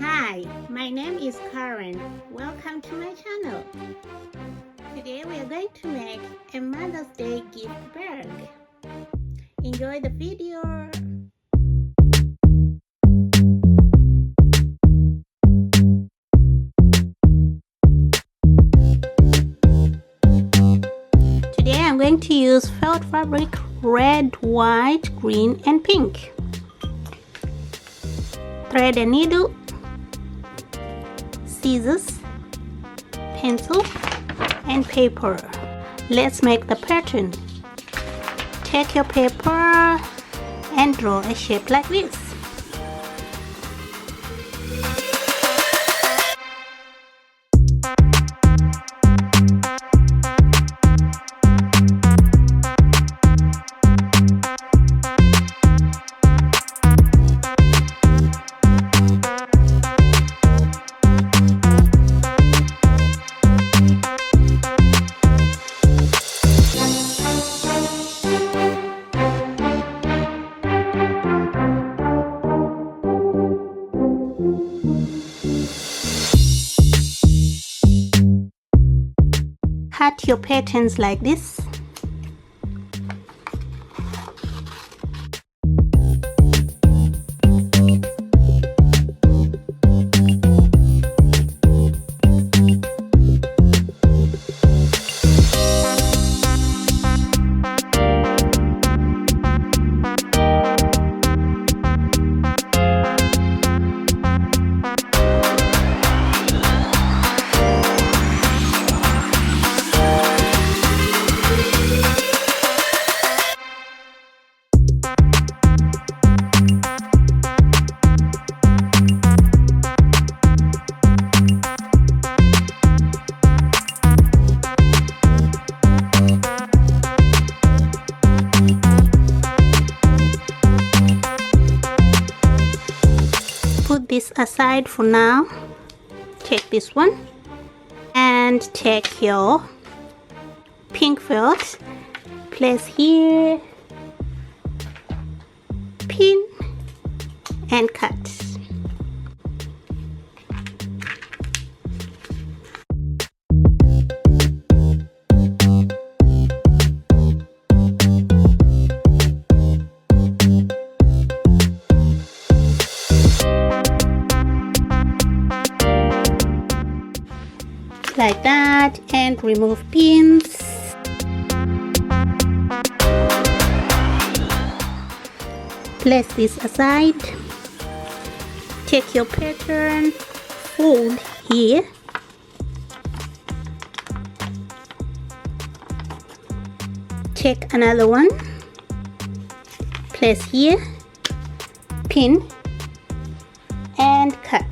Hi, my name is Karen. Welcome to my channel. Today we are going to make a Mother's Day gift bag. Enjoy the video. Today I'm going to use felt fabric, red, white, green and pink. Thread and needle, scissors, pencil and paper. Let's make the pattern. Take your paper and draw a shape like this. Cut your patterns like this. Put this aside for now. Take this one and take your pink felt, place here, pin and cut. Like that, and remove pins. Place this aside. Take your pattern, fold here, take another one, place here, pin and cut.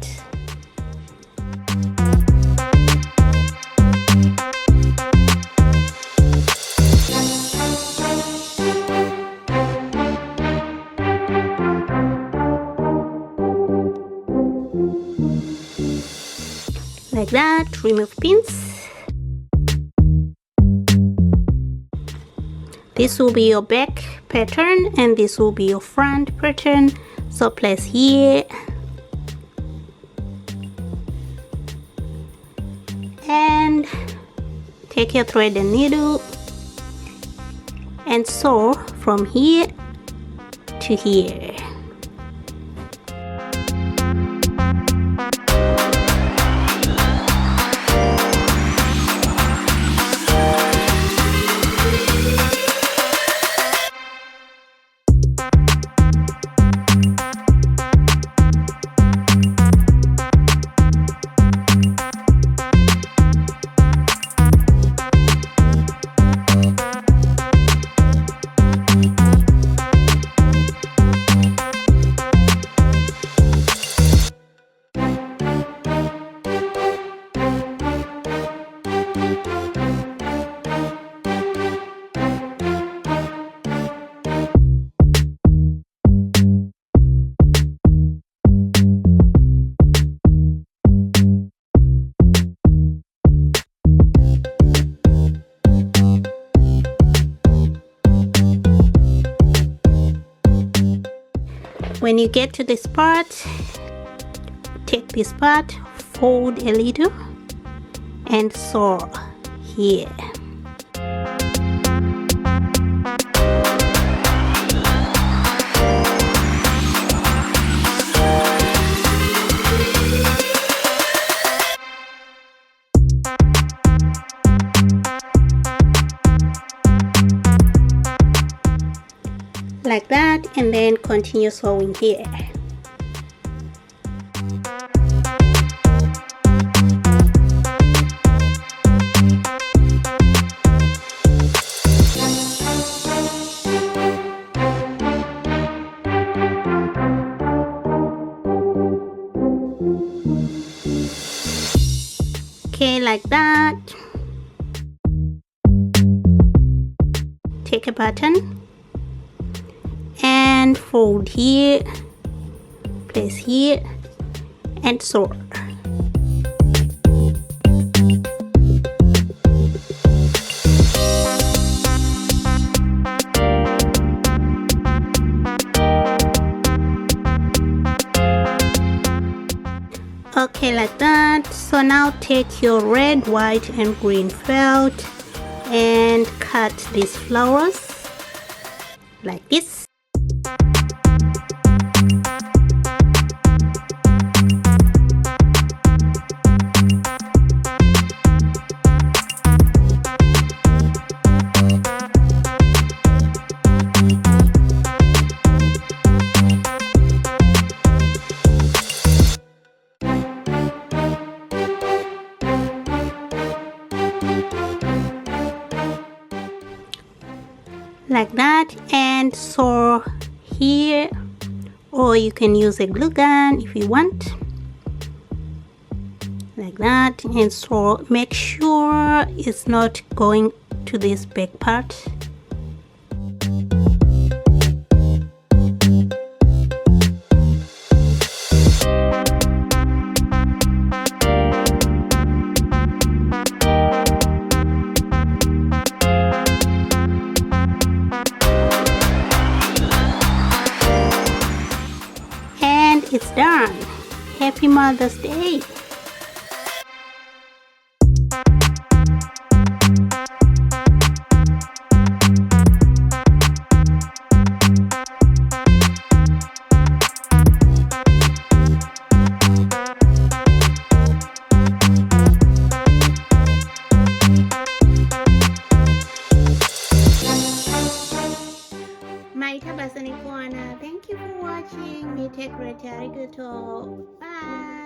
Like that, remove pins. This will be your back pattern and this will be your front pattern. So place here and take your thread and needle and sew from here to here. When you get to this part, take this part, fold a little and sew here. Like that, and then continue sewing here. Okay, like that. Take a button and fold here, place here, and sew. Okay, like that. So now take your red, white, and green felt and cut these flowers like this. Like that, and sew here, or you can use a glue gun if you want, like that, and sew. Make sure it's not going to this back part. It's done. Happy Mother's Day. Thank you for watching. Take care. Bye.